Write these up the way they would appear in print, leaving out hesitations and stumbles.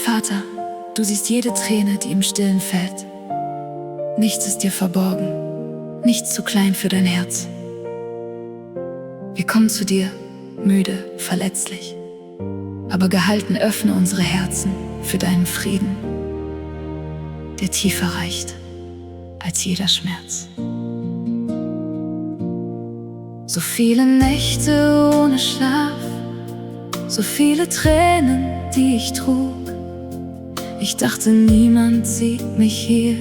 Vater, du siehst jede Träne, die im Stillen fällt. Nichts ist dir verborgen, nichts zu klein für dein Herz. Wir kommen zu dir, müde, verletzlich, aber gehalten öffne unsere Herzen für deinen Frieden, der tiefer reicht als jeder Schmerz. So viele Nächte ohne Schlaf, so viele Tränen, die ich trug. Ich dachte, niemand sieht mich hier,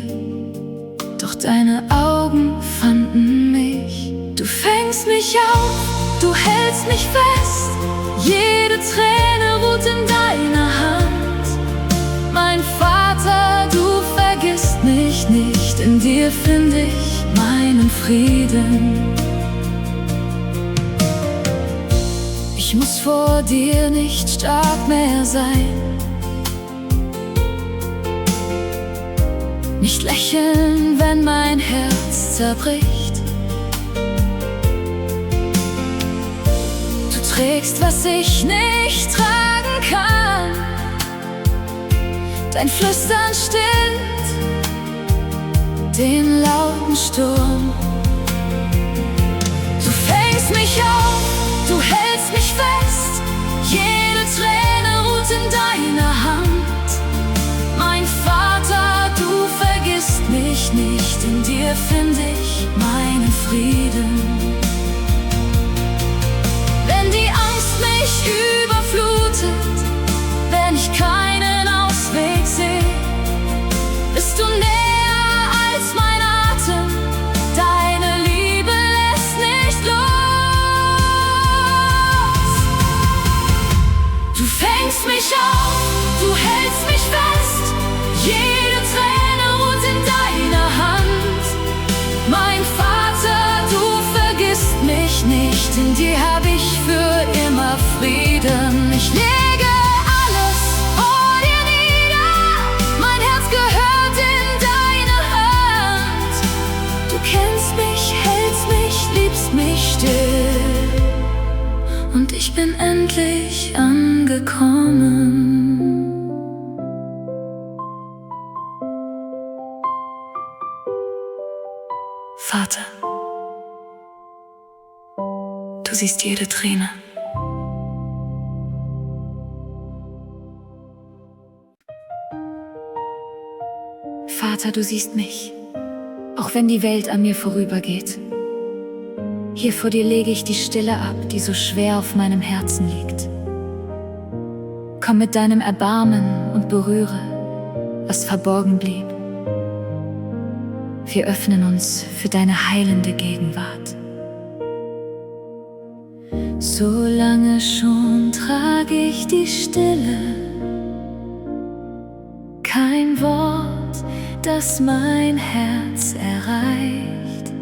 doch deine Augen fanden mich. Du fängst mich auf, du hältst mich fest, jede Träne ruht in deiner Hand. Mein Vater, du vergisst mich nicht, in dir finde ich meinen Frieden. Ich muss vor dir nicht stark mehr sein, nicht lächeln, wenn mein Herz zerbricht. Du trägst, was ich nicht tragen kann, dein Flüstern stillt den lauten Sturm. Du fängst mich auf, du hältst mich fest, jede Träne ruht in deiner Hand. Mein Vater, du vergisst mich nicht, in dir finde ich meinen Frieden. Wenn die Angst mich überflutet, wenn ich keinen Ausweg sehe, bist du näher als mein Atem, deine Liebe lässt nicht los. Du fängst mich auf, du hältst mich fest, jede Träne ruht in deiner Hand. Mein Vater, du vergisst mich nicht, in dir hab ich für immer Frieden. Ich lege alles vor dir nieder, mein Herz gehört in deine Hand. Du kennst mich, hältst mich, liebst mich still, und ich bin endlich angekommen. Vater, du siehst jede Träne. Vater, du siehst mich, auch wenn die Welt an mir vorübergeht. Hier vor dir lege ich die Stille ab, die so schwer auf meinem Herzen liegt. Komm mit deinem Erbarmen und berühre, was verborgen blieb. Wir öffnen uns für deine heilende Gegenwart. So lange schon trage ich die Stille, kein Wort, das mein Herz erreicht.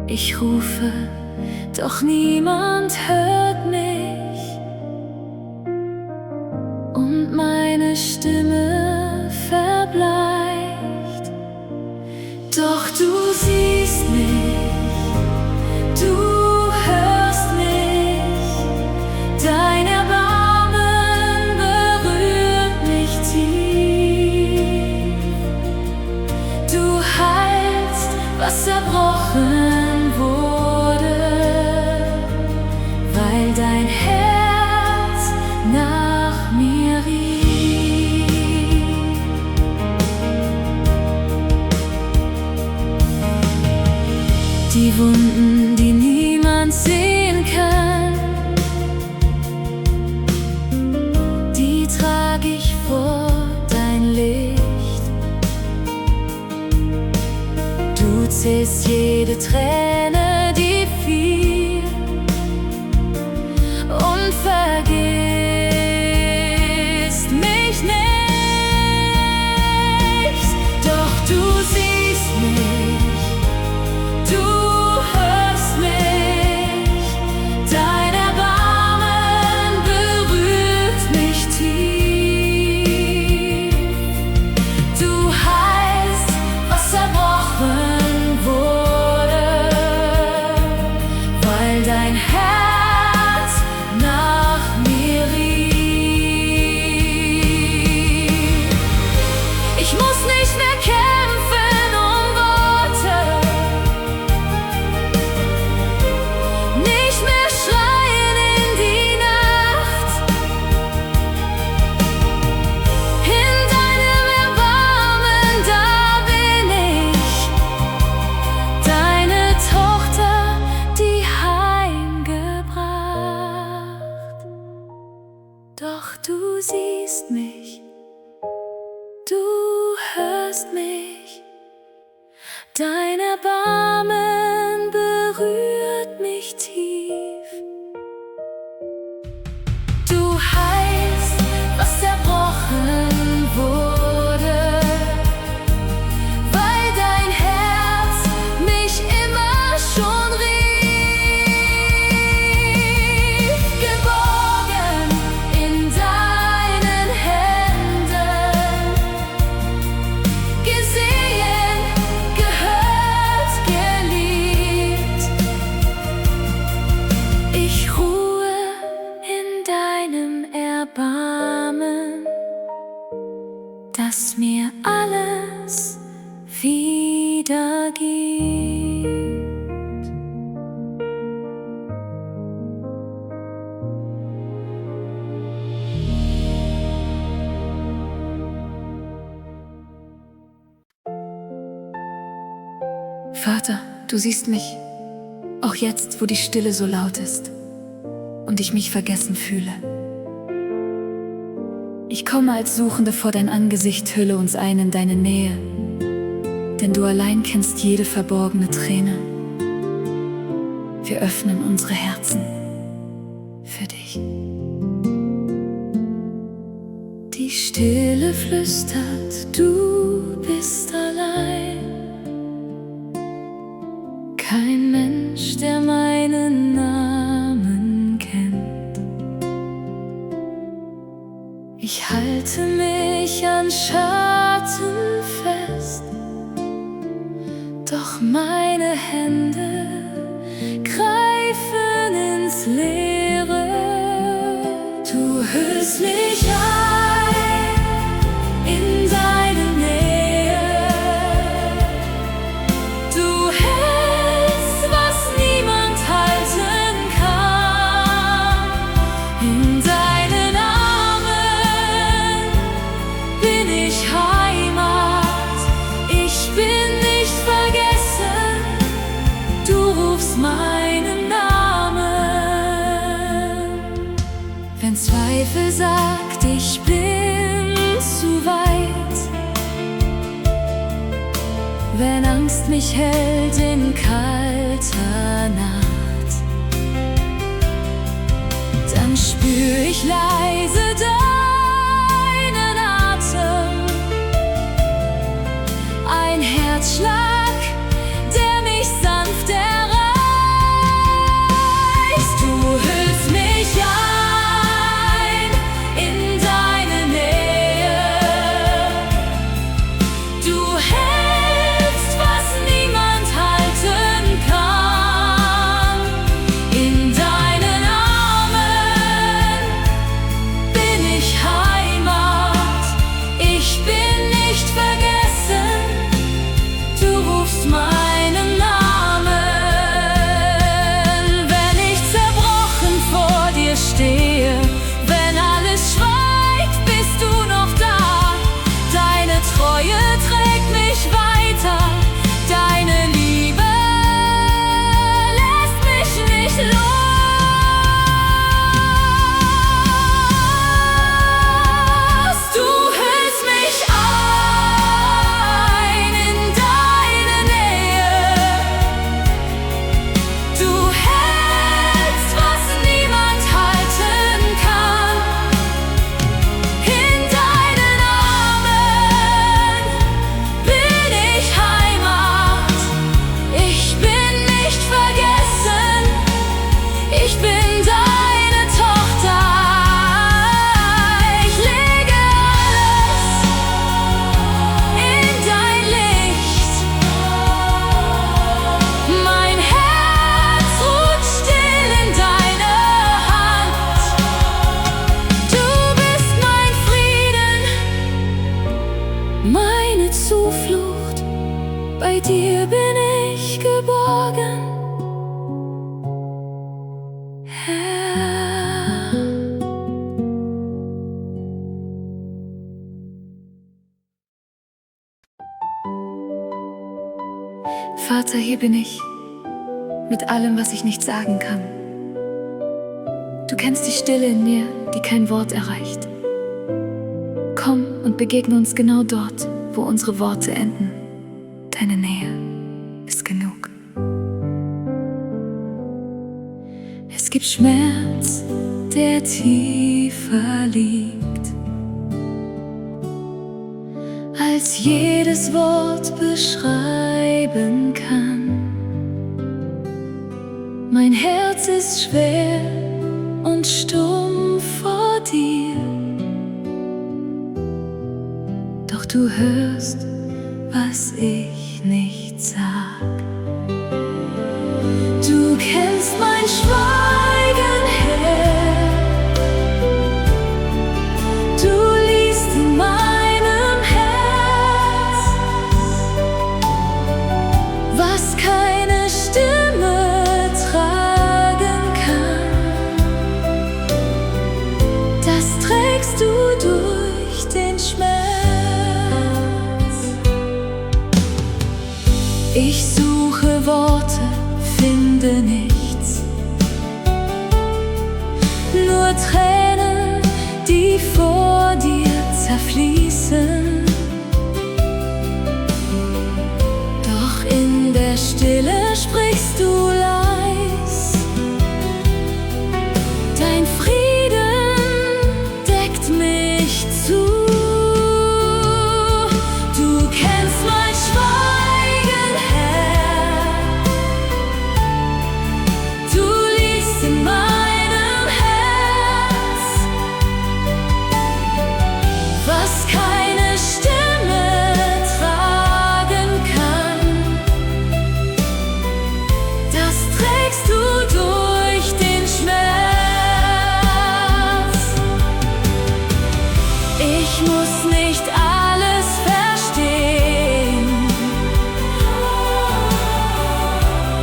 Ich rufe, doch niemand hört mich, und meine Stimme verbleicht. Doch du siehst mich, du hörst mich, dein Erbarmen berührt mich tief. Du heilst, was zerbrochen wurde, weil dein Herz nach mir rief. Die Wunden, die niemand sehen kann, die trage ich vor dein Licht. Du zählst jede Träne, die fiel, und vergisst mich nicht. Doch du siehst mich, du hörst mich, dein Erbarmen berührt mich tief. Du heilst, was zerbrochen wurde, siehst mich, du hörst mich, dein Erbarmen berührt mich tief. Du heilst, was zerbrochen wurde, weil dein Herz mich immer schon rief. Geborgen in deinen Händen, gesehen, gehört, geliebt. Ich ruhe in deinem Erbarmen, das mir alles wiedergibt. Vater, du siehst mich, auch jetzt, wo die Stille so laut ist und ich mich vergessen fühle. Ich komme als Suchende vor dein Angesicht, hülle uns ein in deine Nähe, denn du allein kennst jede verborgene Träne. Wir öffnen unsere Herzen für dich. Die Stille flüstert, du bist allein. Kein Mensch, der meinen Namen kennt. Ich halte mich an Schatten fest, doch meine Hände greifen ins Leere. Du hüllst mich ein in deine Nähe. Du hältst, was niemand halten kann. In deinen Armen bin ich Heimat. Ich bin nicht vergessen. Du rufst meinen Namen. Wenn Zweifel sagt, ich bin zu weit, wenn Angst mich hält in kalter Nacht, dann spür ich leise deinen Atem, ein Herzschlag, der mich sanft erreicht. Du hüllst mich ein in deine Nähe. Du hältst, was niemand halten kann. In deinen Armen bin ich Heimat. Ich bin nicht vergessen. Du rufst meinen Namen. Wenn ich zerbrochen vor dir stehe, wenn alles schweigt, bist du noch da. Deine Treue trägt mich weiter. Deine Liebe lässt mich nicht los. Du hüllst mich ein in deine Nähe. Du hältst, was niemand halten kann. In deinen Armen bin ich Heimat. Ich bin nicht vergessen. Ich bin deine Tochter. Ich lege alles in dein Licht. Mein Herz ruht still in deine Hand. Du bist mein Frieden, meine Zuflucht. Bei dir bin ich geborgen, Herr. Vater, hier bin ich, mit allem, was ich nicht sagen kann. Du kennst die Stille in mir, die kein Wort erreicht. begegne uns genau dort, wo unsere Worte enden. Deine Nähe ist genug. Es gibt Schmerz, der tiefer liegt, als jedes Wort beschreiben kann. Mein Herz ist schwer und stumm vor dir, doch du hörst, was ich nicht sag. Du kennst mein Schweigen, Herr. Du liest in meinem Herz, was keine Stimme tragen kann. Das trägst du durch den Schmerz. Ich suche Worte, finde nichts, nur Tränen, die vor dir zerfließen. Doch in der Stille sprichst du leis, dein Frieden deckt mich zu. Du kennst mein Schweigen, Herr. Du liest in meinem Herz, was keine Stimme tragen kann. Das trägst du durch den Schmerz. Ich muss nicht alles verstehen.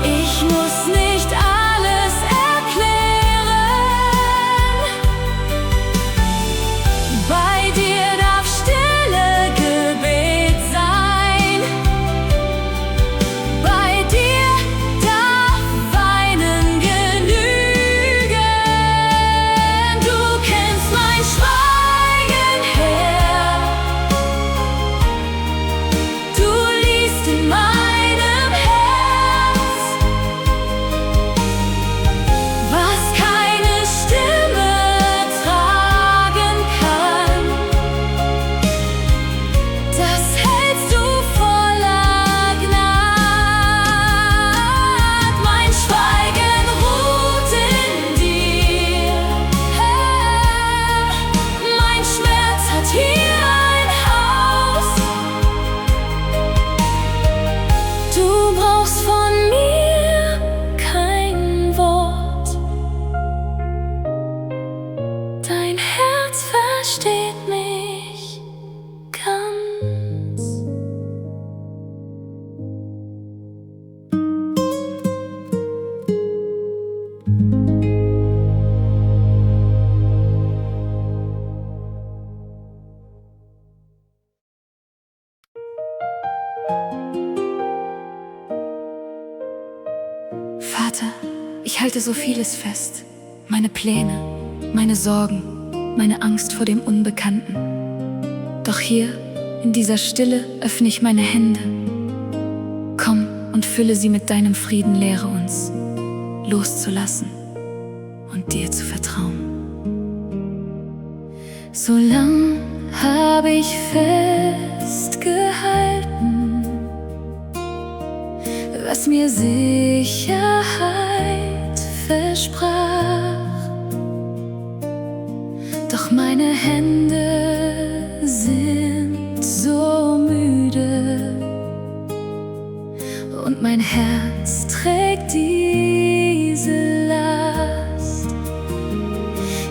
Ich muss nicht alles erklären. Bei dir darf stille Gebet sein. Bei dir darf Weinen genügen. Du kennst mein Schweigen, Herr. Du liest in meinem Herz, was keine Stimme tragen kann. Das hältst du voller Gnade. Mein Schweigen ruht in dir, Herr. Mein Schmerz hat hier ein Haus. Du brauchst von mir kein Wort. Dein Herz versteht mich ganz. Vater, ich halte so vieles fest. Meine Pläne, meine Sorgen, meine Angst vor dem Unbekannten. Doch hier, in dieser Stille, öffne ich meine Hände. Komm und fülle sie mit deinem Frieden, lehre uns, loszulassen und dir zu vertrauen. So lang habe ich festgehalten, was mir Sicherheit versprach. Doch meine Hände sind so müde und mein Herz trägt diese Last.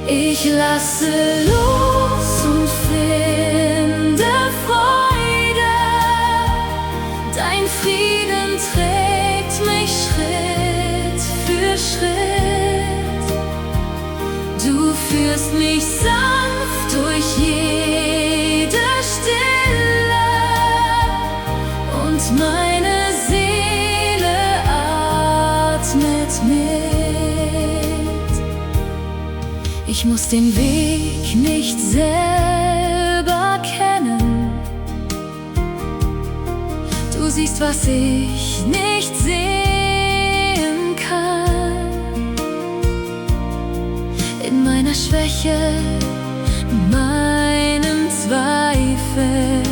Ich lasse los und finde Freude. Dein Frieden trägt mich Schritt für Schritt. Du führst mich sanft durch jede Stille und meine Seele atmet mit. Ich muss den Weg nicht selber kennen, siehst, was ich nicht sehen kann. In meiner Schwäche, meinem Zweifel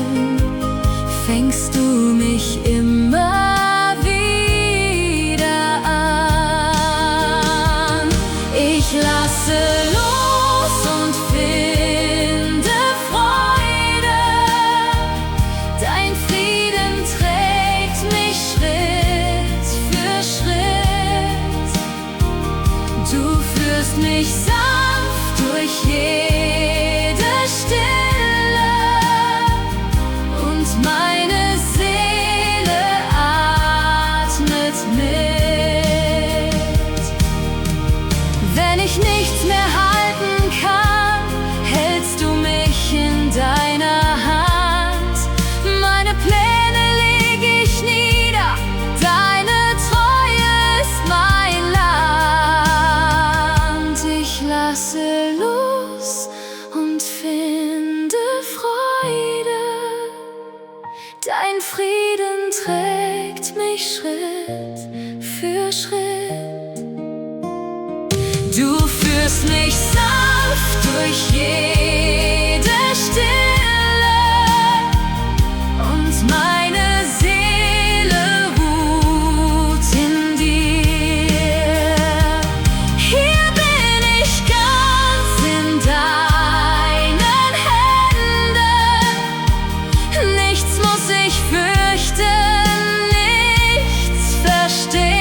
fängst du mich immer wieder an. Ich lasse los und finde Freude. Dein Frieden trägt mich Schritt für Schritt. Du führst mich sanft durch jede Stille und meine Seele atmet mit. Wenn ich nichts mehr halten kann, hältst du mich in deiner Hand. Meine Pläne leg ich nieder, deine Treue ist mein Land. Ich lasse los und finde Freude. Dein Frieden trägt mich Schritt für Schritt. Du führst mich sanft durch jede Stille und meine Seele ruht in dir. Hier bin ich ganz in deinen Händen. Nichts muss ich fürchten, nichts verstehen.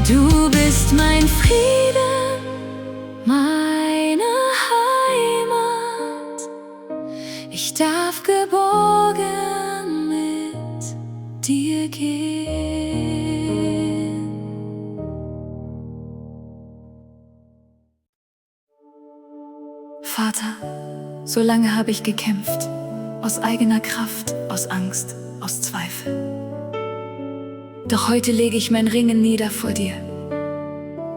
Du bist mein Frieden, meine Heimat. Ich darf geborgen mit dir gehen. Vater, so lange habe ich gekämpft, aus eigener Kraft, aus Angst, aus Zweifel. Doch heute lege ich mein Ringen nieder vor dir.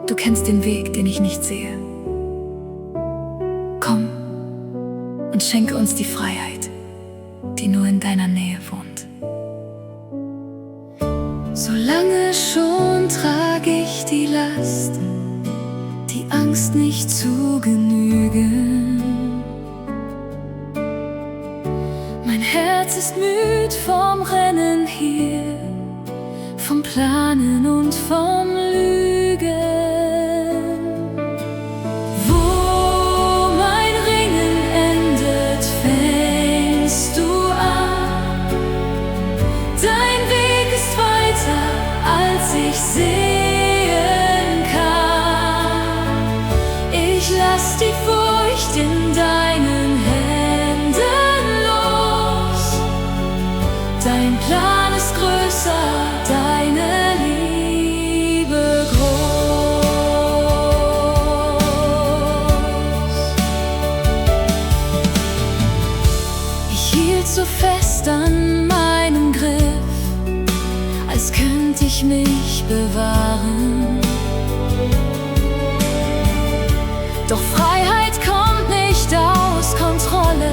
Du kennst den Weg, den ich nicht sehe. Komm und schenke uns die Freiheit, die nur in deiner Nähe wohnt. So lange schon trage ich die Last, die Angst nicht zu genügen. Mein Herz ist müd vom Rennen hier, vom Planen und vom Lügen. Wo mein Ringen endet, fängst du an. Dein Weg ist weiter, als ich sehen kann. Ich lass die Furcht in deinen Händen los. Dein Plan ist größer, deine Liebe groß. Ich hielt so fest an meinem Griff, als könnte ich mich bewahren. Doch Freiheit kommt nicht aus Kontrolle,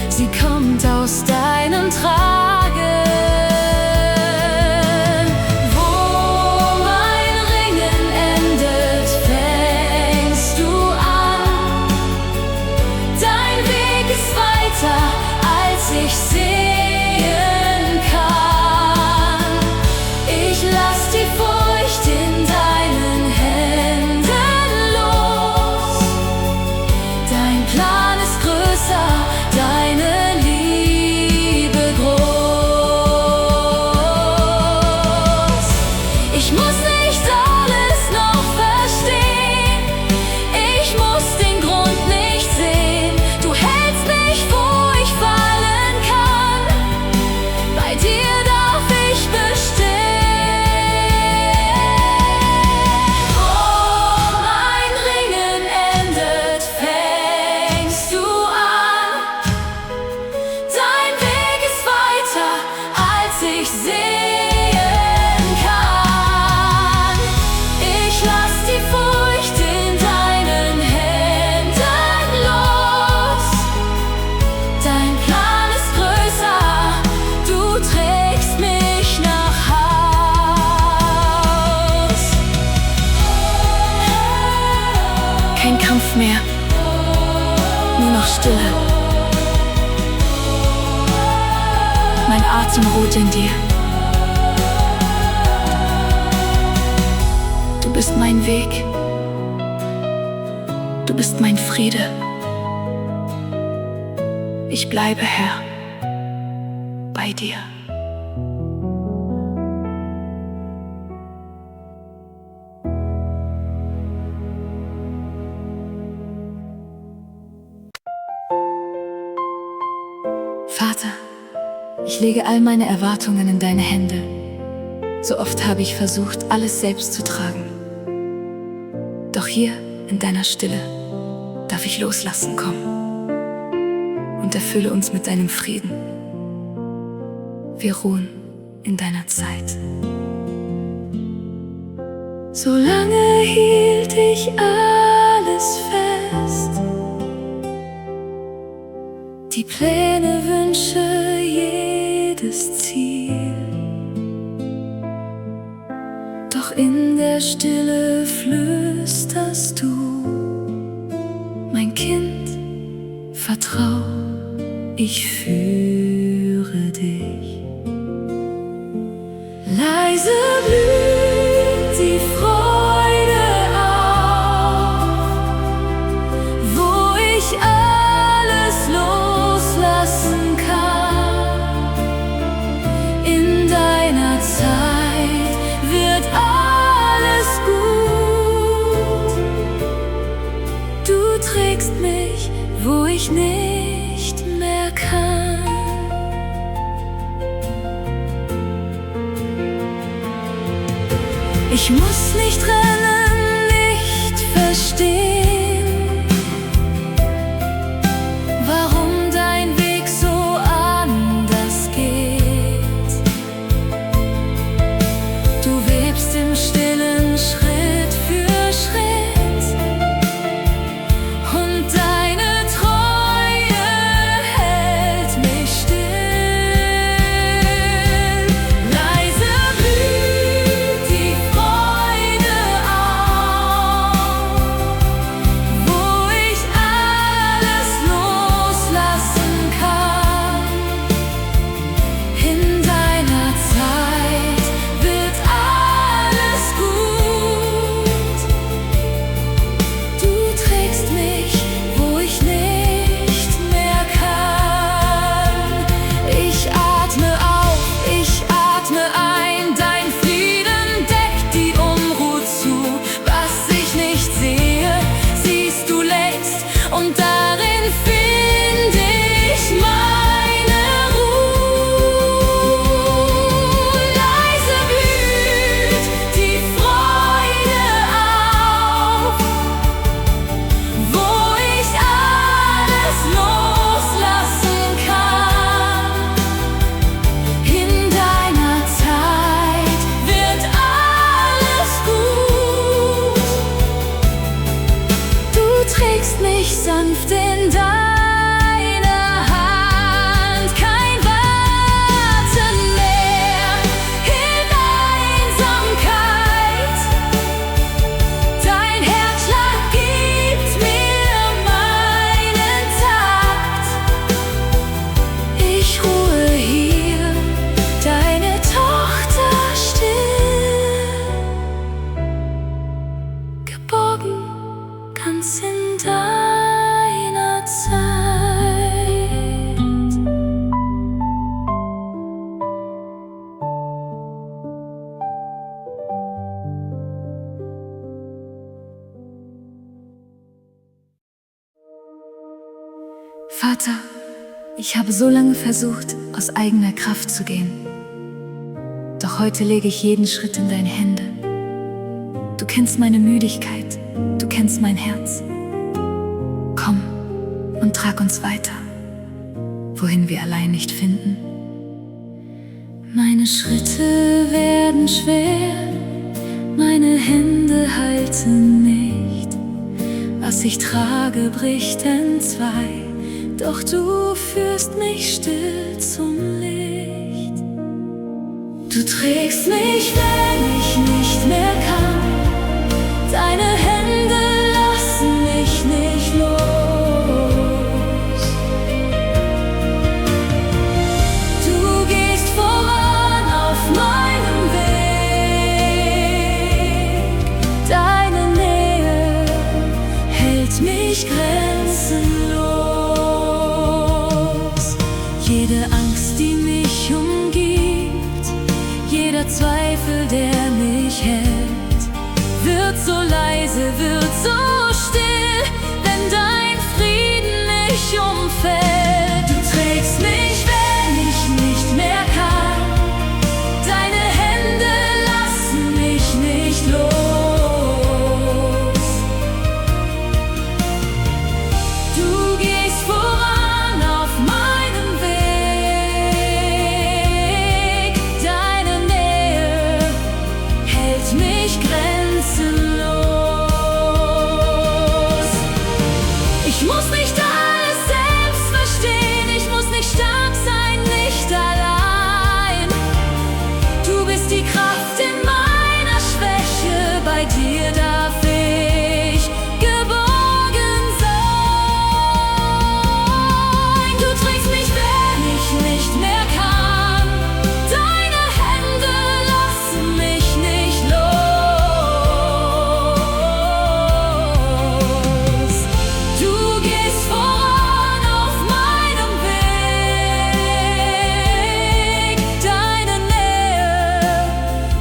sie kommt aus deinem Tragen. Wo mein Ringen endet, fängst du an. Dein Weg ist weiter, als ich sehen kann. Ich lass die Furcht in deinen Händen los. Dein Plan ist größer, deine Liebe groß. Kein Kampf mehr, nur noch Stille. Mein Atem ruht in dir. Du bist mein Weg. Du bist mein Friede. Ich bleibe, Herr, bei dir. Vater, ich lege all meine Erwartungen in deine Hände. So oft habe ich versucht, alles selbst zu tragen. Doch hier, in deiner Stille, darf ich loslassen, komm. Und erfülle uns mit deinem Frieden. Wir ruhen in deiner Zeit. So lange hielt ich alles fest. Die Pläne, Wünsche, jedes Ziel. Doch in der Stille flüsterst du, mein Kind, vertrau, ich führe dich. Leise blüht die Freude auf, wo ich alles loslassen kann. In deiner Zeit wird alles gut. Du trägst mich, wo ich nicht mehr kann. Ich muss nicht rennen, nicht verstehen, warum dein Weg so anders geht. Du webst im Stillen Schritt für Schritt und deine Treue hält mich still. Leise blüht die Freude auf, wo ich alles loslassen kann. In deiner Zeit wird alles gut. Du trägst mich, wo ich nicht mehr kann. Ich atme auf, ich atme ein, dein Frieden deckt die Unruhe zu. Was ich nicht sehe, siehst du längst, und darin finde ich meine Ruhe. Leise blüht die Freude auf, wo ich alles loslassen kann. In deiner Zeit wird alles gut. Du trägst mich sanft in deiner Hand. Kein Warten mehr in Einsamkeit. Dein Herzschlag gibt mir meinen Takt. Ich ruhe hier, deine Tochter still, geborgen ganz in deiner Zeit. Vater, ich habe so lange versucht, aus eigener Kraft zu gehen. Doch heute lege ich jeden Schritt in deine Hände. Du kennst meine Müdigkeit, du kennst mein Herz. Komm und trag uns weiter, wohin wir allein nicht finden. Meine Schritte werden schwer, meine Hände halten nicht. Was ich trage, bricht entzwei, doch du führst mich still zum Licht. Du trägst mich, wenn ich nicht mehr kann. Deine Hände lassen mich mich grenzenlos. Jede Angst, die mich umgibt, jeder Zweifel, der mich hält, wird so leise, wird so still, wenn dein Frieden mich umfällt. Du trägst mich, wenn ich nicht mehr kann. Deine Hände lassen mich nicht los. Du gehst voran auf meinem Weg. Deine Nähe hält mich grenzenlos. Ich muss nicht alles selbst verstehen, ich muss nicht stark sein, nicht allein. Du bist die Kraft in meiner Schwäche, bei dir darf ich geborgen sein. Du trägst mich, wenn ich nicht mehr kann. Deine Hände lassen mich nicht los. Du gehst voran auf meinem Weg. Deine Nähe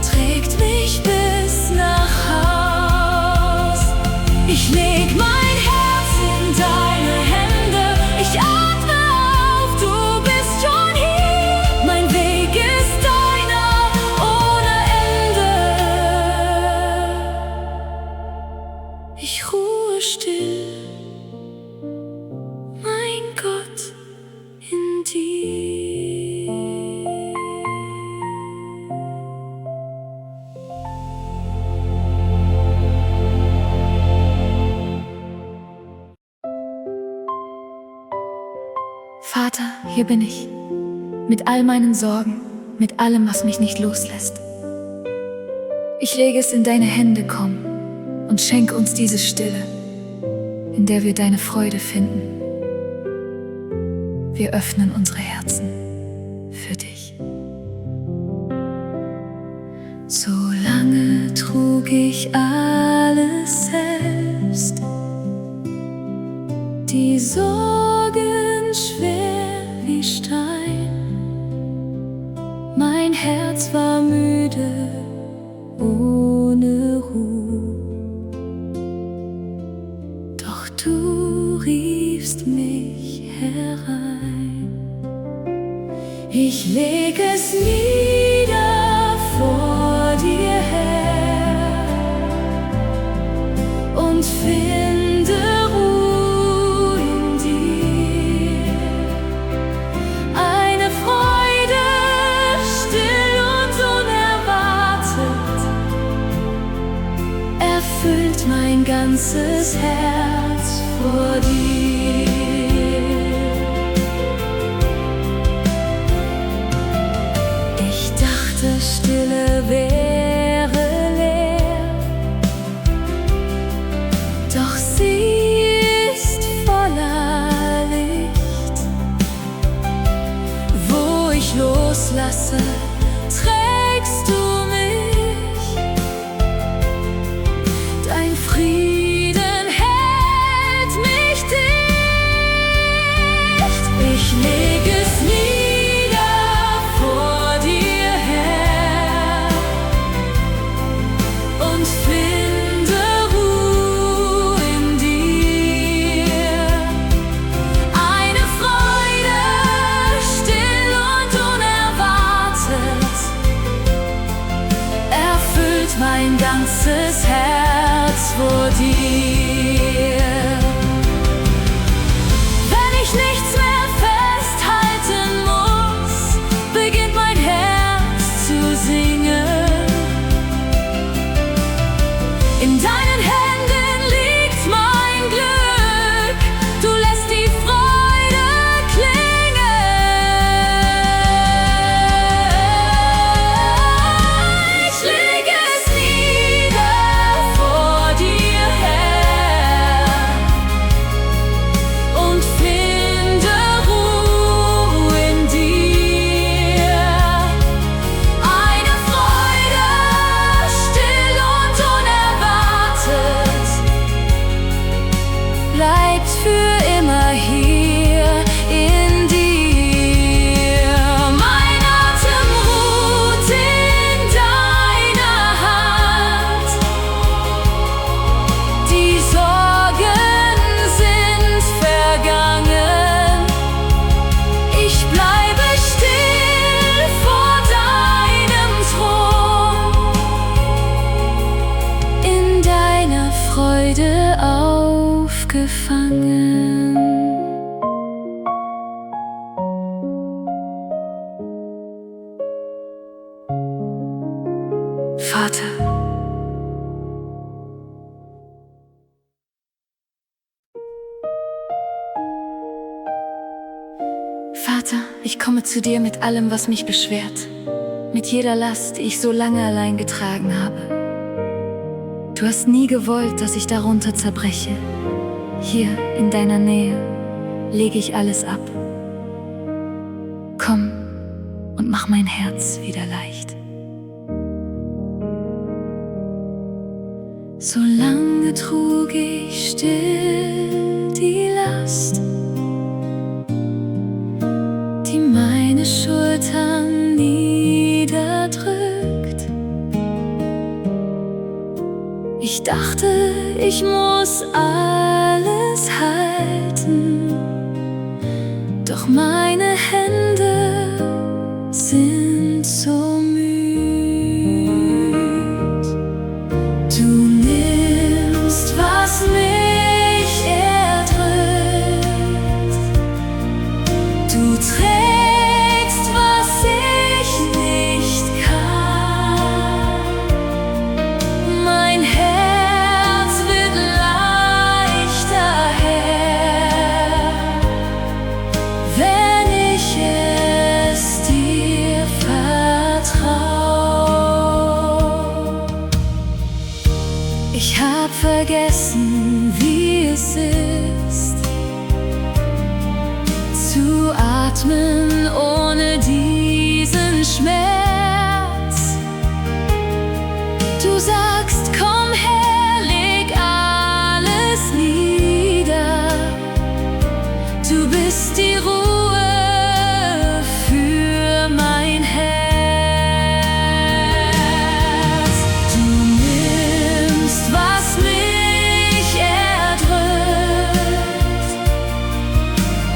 trägt mich bis nach Haus. Ich leg mein Herz in deine Hände. Ich atme auf, du bist schon hier. Mein Weg ist deiner ohne Ende. Ich ruhe still, mein Gott, in dir. Vater, hier bin ich, mit all meinen Sorgen, mit allem, was mich nicht loslässt. Ich lege es in deine Hände, komm, und schenk uns diese Stille, in der wir deine Freude finden. Wir öffnen unsere Herzen für dich. So lange trug ich alles selbst, die Sorgen schwer wie Stein. Mein Herz war müde, ohne Ruhe. Doch du riefst mich herein. Ich leg es nieder vor dir her und finde Ruhe in dir. Eine Freude still und unerwartet erfüllt mein ganzes Herz vor dir. Ich dachte, Stille wäre leer, doch sie ist voller Licht. Wo ich loslasse, trägst du mich. Dein Frieden hält mich dicht. Ich leg es nieder vor dir her und finde Ruhe in dir. Eine Freude still und unerwartet erfüllt mein ganzes Herz vor dir. Wenn ich nichts mehr festhalten muss, beginnt mein Herz zu singen. In deinen Händen liegt mein Glück, du lässt die Freude klingen. Ich leg es nieder vor dir her gefangen. Vater, Vater, ich komme zu dir mit allem, was mich beschwert, mit jeder Last, die ich so lange allein getragen habe. Du hast nie gewollt, dass ich darunter zerbreche. Hier in deiner Nähe lege ich alles ab. Komm und mach mein Herz wieder leicht. So lange trug ich still die Last, die meine Schultern niederdrückt. Ich dachte, ich muss alles halten, doch meine Hände sind so müd. Du nimmst, was mich erdrückt. Du trägst, was ich nicht kann. Mein Herz wird leichter, Herr, wenn ich es dir vertrau. Ich hab vergessen, wie es ist, zu atmen ohne diesen Schmerz. Du sagst, komm her, leg alles nieder. Du bist die Ruhe für mein Herz. Du nimmst, was mich erdrückt.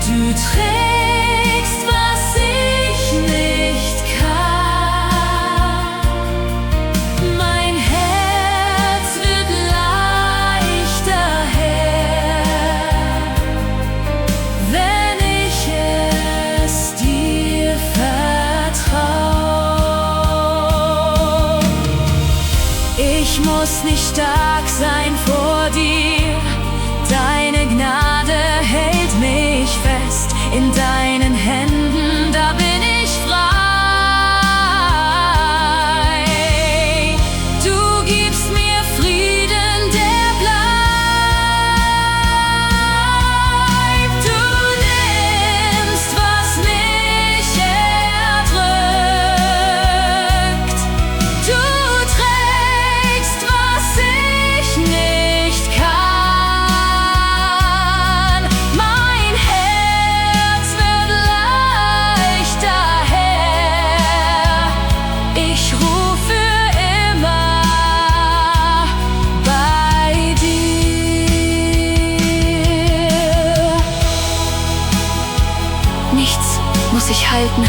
Du trägst, was ich nicht kann. Mein Herz wird leichter, Herr, wenn ich es dir vertrau. Ich muss nicht stark sein vor dir, deine Gnade hält mich fest. In deinen Händen, da bin ich frei. Du gibst mir Frieden, der bleibt. Du nimmst, was mich erdrückt. Du trägst, was ich nicht kann. Mein Herz wird leichter, Herr. Ich rufe für immer bei dir. Nichts muss ich halten,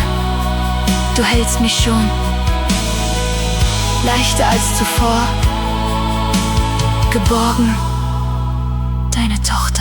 du hältst mich schon. Leichter als zuvor, geborgen, deine Tochter.